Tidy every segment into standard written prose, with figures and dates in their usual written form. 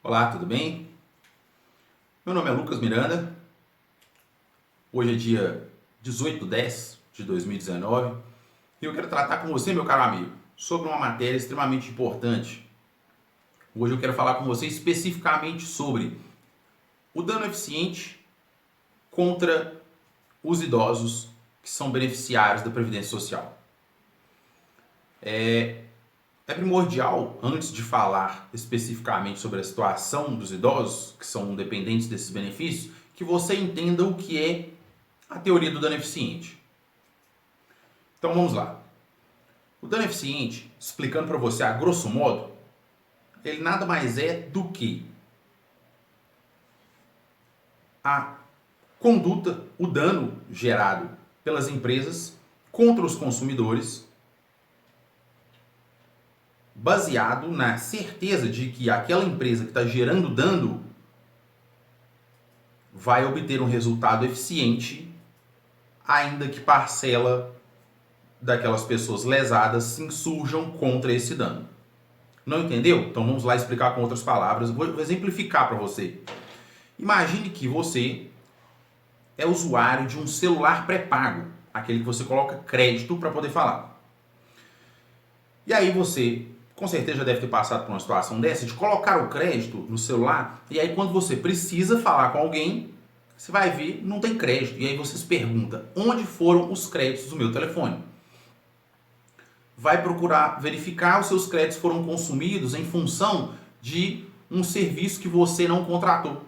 Olá, tudo bem? Meu nome é Lucas Miranda. Hoje é dia 18/10/2019 e eu quero tratar com você, meu caro amigo, sobre uma matéria extremamente importante. Hoje eu quero falar com você especificamente sobre o dano eficiente contra os idosos que são beneficiários da Previdência Social. É primordial, antes de falar especificamente sobre a situação dos idosos que são dependentes desses benefícios, que você entenda o que é a teoria do dano eficiente. Então vamos lá. O dano eficiente, explicando para você a grosso modo, ele nada mais é do que a conduta, o dano gerado pelas empresas contra os consumidores, baseado na certeza de que aquela empresa que está gerando dano vai obter um resultado eficiente, ainda que parcela daquelas pessoas lesadas se insurjam contra esse dano. Não entendeu? Então vamos lá explicar com outras palavras. Vou exemplificar para você. Imagine que você é usuário de um celular pré-pago, aquele que você coloca crédito para poder falar. E aí você, com certeza, já deve ter passado por uma situação dessa, de colocar o crédito no celular, e aí quando você precisa falar com alguém, você vai ver, não tem crédito. E aí você se pergunta, onde foram os créditos do meu telefone? Vai procurar verificar os seus créditos foram consumidos em função de um serviço que você não contratou.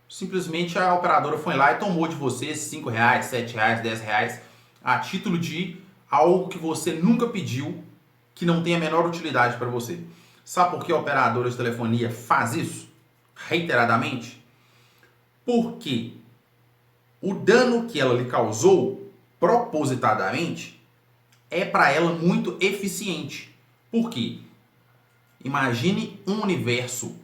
Simplesmente a operadora foi lá e tomou de você R$5, R$7, R$10 a título de algo que você nunca pediu, que não tem a menor utilidade para você. Sabe por que a operadora de telefonia faz isso? Reiteradamente? Porque o dano que ela lhe causou propositadamente é para ela muito eficiente. Por quê? Imagine um universo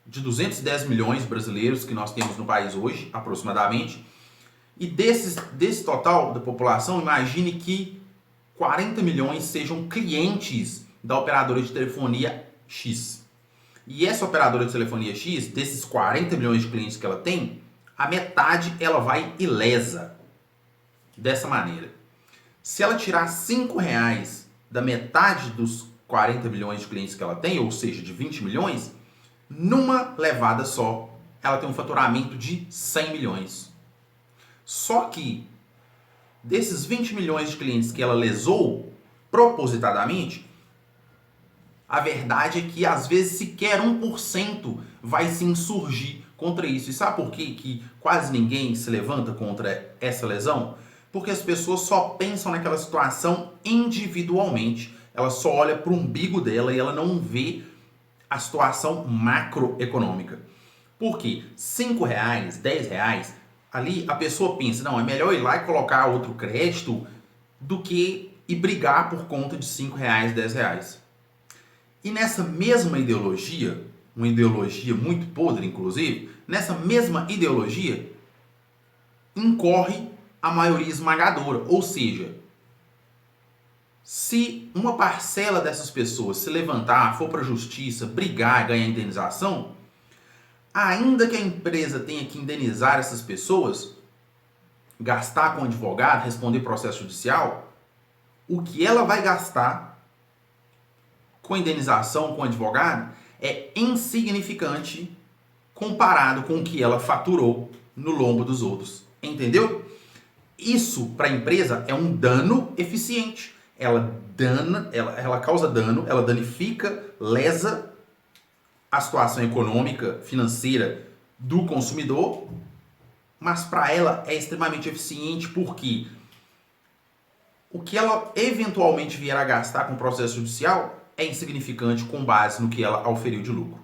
de 210 milhões de brasileiros que nós temos no país hoje, aproximadamente, e desse total da população, imagine que 40 milhões sejam clientes da operadora de telefonia X. E essa operadora de telefonia X, desses 40 milhões de clientes que ela tem, a metade ela vai ilesa. Dessa maneira. Se ela tirar R$5 da metade dos 40 milhões de clientes que ela tem, ou seja, de 20 milhões, numa levada só, ela tem um faturamento de 100 milhões. Só que, desses 20 milhões de clientes que ela lesou propositadamente, a verdade é que às vezes sequer 1% vai se insurgir contra isso. E sabe por que quase ninguém se levanta contra essa lesão? Porque as pessoas só pensam naquela situação individualmente. Ela só olha para o umbigo dela e ela não vê a situação macroeconômica. Por quê? R$5, R$10, ali a pessoa pensa, não, é melhor ir lá e colocar outro crédito do que ir brigar por conta de R$5, R$10. E nessa mesma ideologia, uma ideologia muito podre inclusive, nessa mesma ideologia incorre a maioria esmagadora. Ou seja, se uma parcela dessas pessoas se levantar, for para a justiça, brigar, ganhar indenização, ainda que a empresa tenha que indenizar essas pessoas, gastar com advogado, responder processo judicial, o que ela vai gastar com indenização, com advogado, é insignificante comparado com o que ela faturou no lombo dos outros. Entendeu? Isso para a empresa é um dano eficiente. Ela causa dano, ela danifica, lesa a situação econômica, financeira do consumidor, mas para ela é extremamente eficiente porque o que ela eventualmente vier a gastar com o processo judicial é insignificante com base no que ela auferiu de lucro.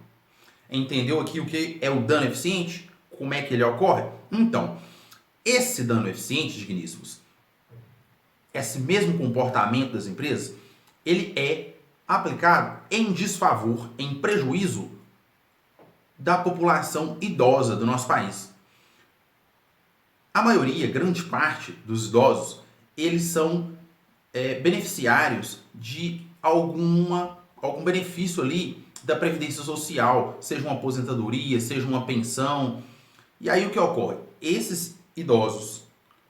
Entendeu aqui o que é o dano eficiente? Como é que ele ocorre? Então, esse dano eficiente, digníssimos, esse mesmo comportamento das empresas, ele é aplicado em desfavor, em prejuízo da população idosa do nosso país. A maioria, grande parte dos idosos, eles são beneficiários de algum benefício ali da Previdência Social, seja uma aposentadoria, seja uma pensão. E aí o que ocorre? Esses idosos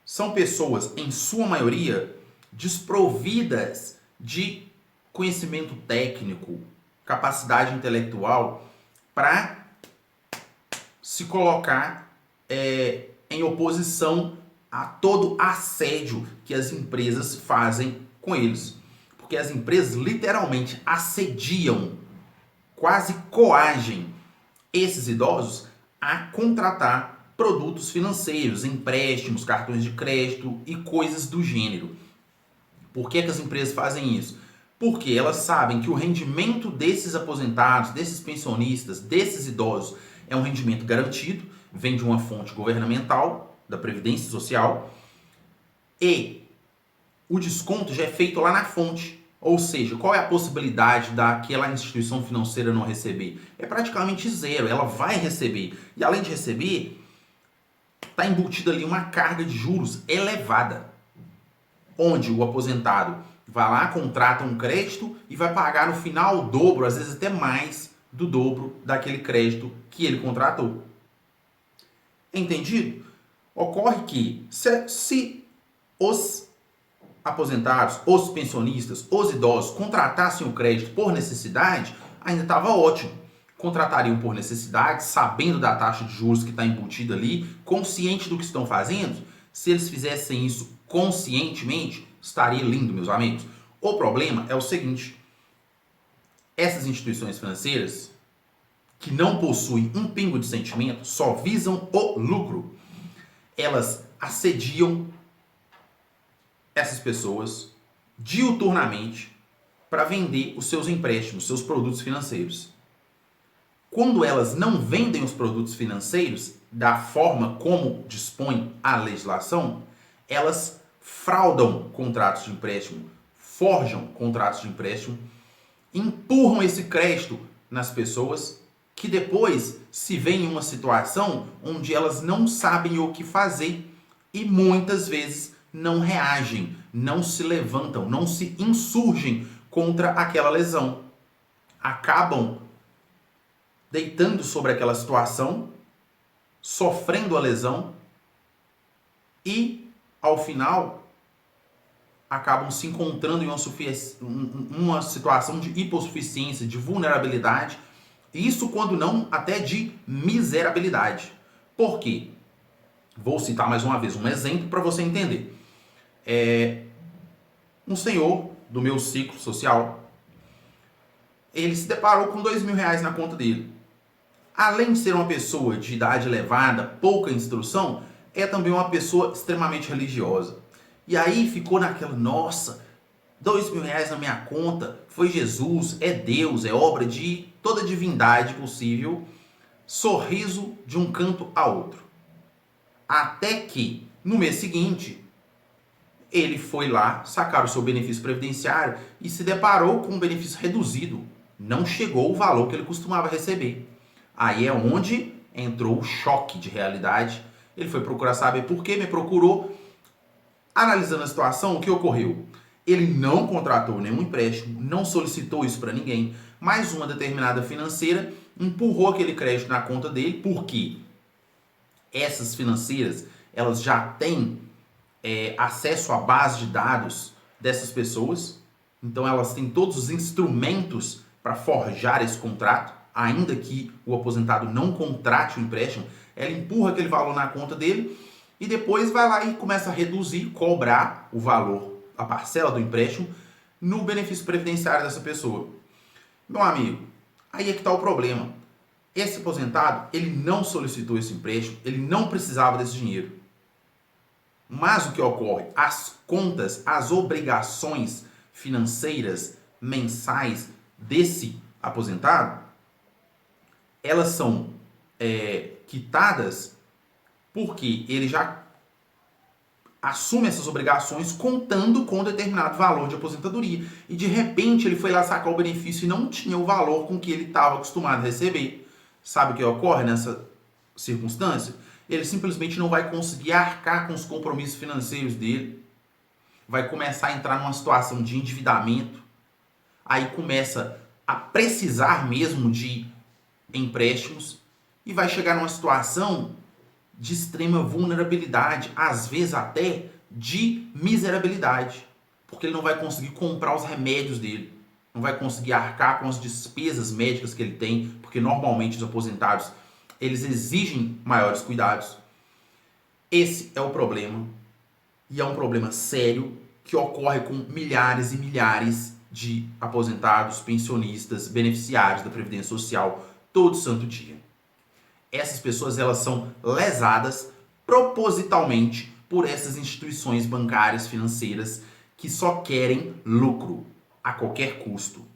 são pessoas, em sua maioria, desprovidas de conhecimento técnico, capacidade intelectual para se colocar em oposição a todo assédio que as empresas fazem com eles. Porque as empresas literalmente assediam, quase coagem esses idosos a contratar produtos financeiros, empréstimos, cartões de crédito e coisas do gênero. Por que as empresas fazem isso? Porque elas sabem que o rendimento desses aposentados, desses pensionistas, desses idosos é um rendimento garantido, vem de uma fonte governamental, da Previdência Social, e o desconto já é feito lá na fonte. Ou seja, qual é a possibilidade daquela instituição financeira não receber? É praticamente zero, ela vai receber. E além de receber, está embutida ali uma carga de juros elevada, onde o aposentado vai lá, contrata um crédito e vai pagar no final o dobro, às vezes até mais do dobro daquele crédito que ele contratou. Entendido? Ocorre que se os aposentados, os pensionistas, os idosos contratassem o crédito por necessidade, ainda estava ótimo. Contratariam por necessidade, sabendo da taxa de juros que está embutida ali, consciente do que estão fazendo. Se eles fizessem isso conscientemente, estaria lindo, meus amigos. O problema é o seguinte: essas instituições financeiras, que não possuem um pingo de sentimento, só visam o lucro, elas assediam essas pessoas diuturnamente para vender os seus empréstimos, seus produtos financeiros. Quando elas não vendem os produtos financeiros da forma como dispõe a legislação, elas fraudam contratos de empréstimo, forjam contratos de empréstimo, empurram esse crédito nas pessoas que depois se veem em uma situação onde elas não sabem o que fazer e muitas vezes não reagem, não se levantam, não se insurgem contra aquela lesão. Acabam deitando sobre aquela situação, sofrendo a lesão e, ao final, acabam se encontrando em uma situação de hipossuficiência, de vulnerabilidade, isso quando não até de miserabilidade. Por quê? Vou citar mais uma vez um exemplo para você entender. Um senhor do meu ciclo social, ele se deparou com R$2.000 na conta dele. Além de ser uma pessoa de idade elevada, pouca instrução, é também uma pessoa extremamente religiosa. E aí ficou naquela, nossa, R$2.000 na minha conta, foi Jesus, é Deus, é obra de toda divindade possível, sorriso de um canto a outro. Até que, no mês seguinte, ele foi lá sacar o seu benefício previdenciário e se deparou com um benefício reduzido. Não chegou o valor que ele costumava receber. Aí é onde entrou o choque de realidade. Ele foi procurar saber por que me procurou. Analisando a situação, o que ocorreu? Ele não contratou nenhum empréstimo, não solicitou isso para ninguém, mas uma determinada financeira empurrou aquele crédito na conta dele, porque essas financeiras elas já têm acesso à base de dados dessas pessoas, então elas têm todos os instrumentos para forjar esse contrato, ainda que o aposentado não contrate o empréstimo, ela empurra aquele valor na conta dele e depois vai lá e começa a reduzir, cobrar o valor, a parcela do empréstimo, no benefício previdenciário dessa pessoa. Meu amigo, aí é que está o problema. Esse aposentado, ele não solicitou esse empréstimo, ele não precisava desse dinheiro. Mas o que ocorre? As contas, as obrigações financeiras mensais desse aposentado, elas são quitadas porque ele já assume essas obrigações contando com determinado valor de aposentadoria. E de repente ele foi lá sacar o benefício e não tinha o valor com que ele estava acostumado a receber. Sabe o que ocorre nessa circunstância? Ele simplesmente não vai conseguir arcar com os compromissos financeiros dele. Vai começar a entrar numa situação de endividamento. Aí começa a precisar mesmo de empréstimos e vai chegar numa situação de extrema vulnerabilidade, às vezes até de miserabilidade, porque ele não vai conseguir comprar os remédios dele, não vai conseguir arcar com as despesas médicas que ele tem, porque normalmente os aposentados eles exigem maiores cuidados. Esse é o problema, e é um problema sério que ocorre com milhares e milhares de aposentados, pensionistas, beneficiários da Previdência Social todo santo dia. Essas pessoas elas são lesadas propositalmente por essas instituições bancárias financeiras que só querem lucro a qualquer custo.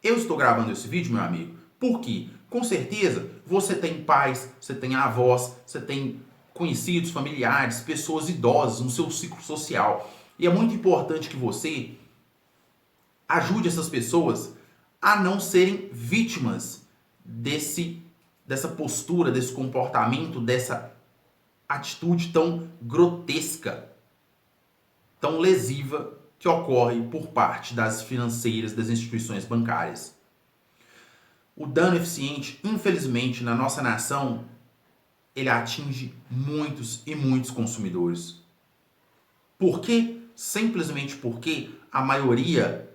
Eu estou gravando esse vídeo, meu amigo, porque com certeza você tem pais, você tem avós, você tem conhecidos, familiares, pessoas idosas no seu ciclo social. E é muito importante que você ajude essas pessoas a não serem vítimas dessa postura, desse comportamento, dessa atitude tão grotesca, tão lesiva que ocorre por parte das financeiras, das instituições bancárias. O dano eficiente, infelizmente, na nossa nação, ele atinge muitos e muitos consumidores. Por quê? Simplesmente porque a maioria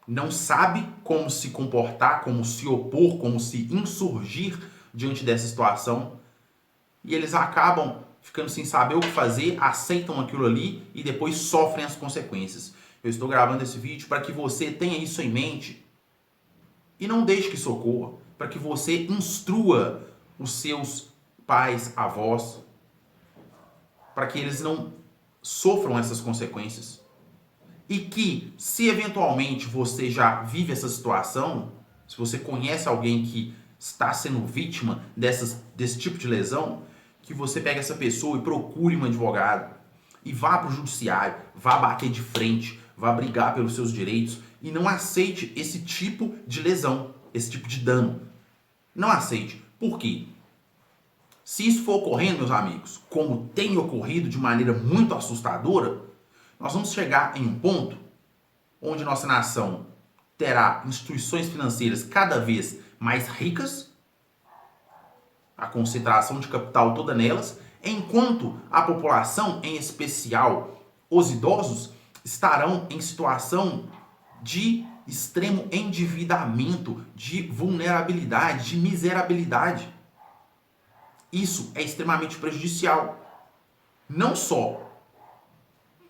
não sabe como se comportar, como se opor, como se insurgir diante dessa situação. E eles acabam ficando sem saber o que fazer, aceitam aquilo ali e depois sofrem as consequências. Eu estou gravando esse vídeo para que você tenha isso em mente e não deixe que isso ocorra, para que você instrua os seus pais, avós, para que eles não sofram essas consequências. E que, se eventualmente você já vive essa situação, se você conhece alguém que está sendo vítima desse tipo de lesão, que você pegue essa pessoa e procure um advogado e vá para o judiciário, vá bater de frente, vá brigar pelos seus direitos e não aceite esse tipo de lesão, esse tipo de dano. Não aceite. Por quê? Se isso for ocorrendo, meus amigos, como tem ocorrido de maneira muito assustadora, nós vamos chegar em um ponto onde nossa nação terá instituições financeiras cada vez mais ricas, a concentração de capital toda nelas, enquanto a população, em especial os idosos, estarão em situação de extremo endividamento, de vulnerabilidade, de miserabilidade. Isso é extremamente prejudicial, não só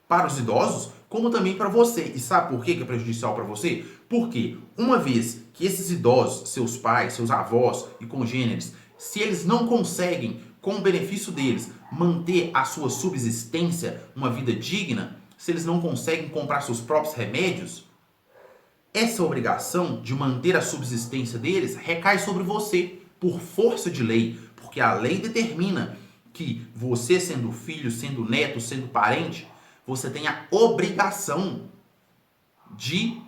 para os idosos, como também para você. E sabe por que é prejudicial para você? Porque uma vez que esses idosos, seus pais, seus avós e congêneres, se eles não conseguem, com o benefício deles, manter a sua subsistência, uma vida digna, se eles não conseguem comprar seus próprios remédios, essa obrigação de manter a subsistência deles recai sobre você, por força de lei, porque a lei determina que você, sendo filho, sendo neto, sendo parente, você tem a obrigação de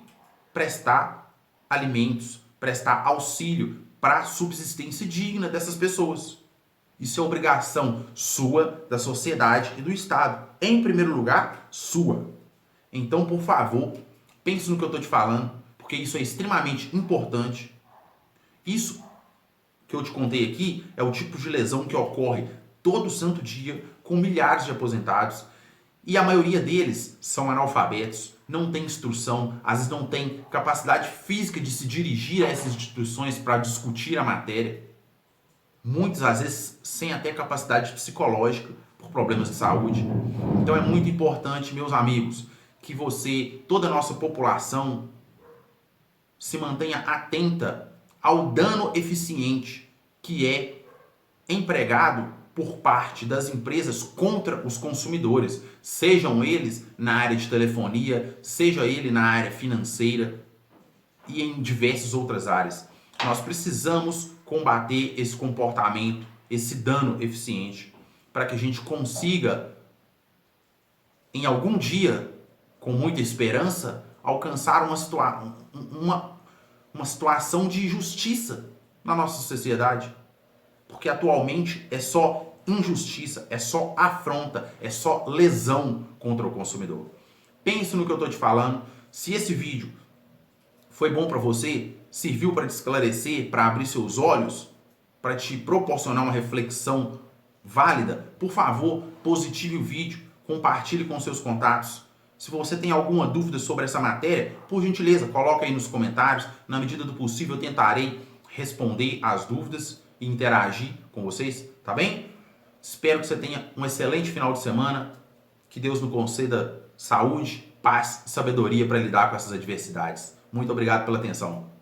prestar alimentos, prestar auxílio para a subsistência digna dessas pessoas. Isso é obrigação sua, da sociedade e do Estado. Em primeiro lugar, sua. Então, por favor, pense no que eu estou te falando, porque isso é extremamente importante. Isso que eu te contei aqui é o tipo de lesão que ocorre todo santo dia com milhares de aposentados. E a maioria deles são analfabetos, não tem instrução, às vezes não tem capacidade física de se dirigir a essas instituições para discutir a matéria. Muitas, às vezes, sem até capacidade psicológica por problemas de saúde. Então é muito importante, meus amigos, que você, toda a nossa população, se mantenha atenta ao dano eficiente que é empregado por parte das empresas contra os consumidores, sejam eles na área de telefonia, seja ele na área financeira e em diversas outras áreas. Nós precisamos combater esse comportamento, esse dano eficiente, para que a gente consiga, em algum dia, com muita esperança, alcançar uma situação de justiça na nossa sociedade. Porque atualmente é só injustiça, é só afronta, é só lesão contra o consumidor. Pense no que eu estou te falando. Se esse vídeo foi bom para você? Serviu para te esclarecer, para abrir seus olhos, para te proporcionar uma reflexão válida? Por favor, positive o vídeo, compartilhe com seus contatos. Se você tem alguma dúvida sobre essa matéria, por gentileza, coloca aí nos comentários. Na medida do possível, eu tentarei responder as dúvidas e interagir com vocês, tá bem? Espero que você tenha um excelente final de semana. Que Deus nos conceda saúde, paz e sabedoria para lidar com essas adversidades. Muito obrigado pela atenção.